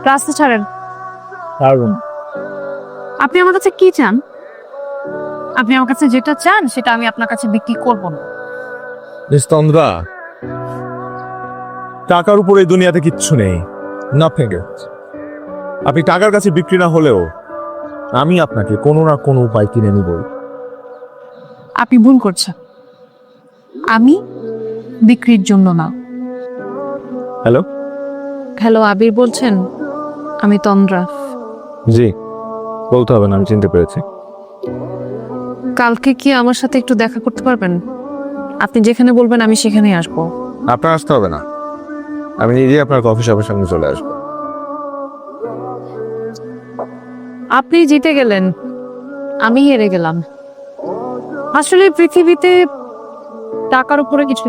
রাস্তা ছাড়েন। পারবো। আপনি আমার কাছে কি চান? আপনি আমার কাছে যেটা চান সেটা আমি আপনার কাছে বিক্রি করব না। মিস তন্দ্রা, টাকার উপর এই দুনিয়াতে কিচ্ছু নেই। Nothing else. আপনি টাকার কাছে বিক্রি না হলেও আমি আপনাকে কোনো না কোনো উপায় কিনে নিব। আপনি ভুল করছেন। আমি বিক্রির জন্য না। হ্যালো। হ্যালো, আবির বলছেন? আমি তন্দ্রা। জি, বলতে হবে না, আমি চিনতে পেরেছি। কালকে কি আমার সাথে একটু দেখা করতে পারবেন? আপনি যেখানে বলবেন আমি সেখানেই আসবো। আপনার আসতে হবে না, আমি নিজেই আপনার কফি শপের সামনে চলে আসবো। আপনি জিতে গেলেন, আমি হেরে গেলাম। আসলে পৃথিবীতে টাকার উপরে কিছু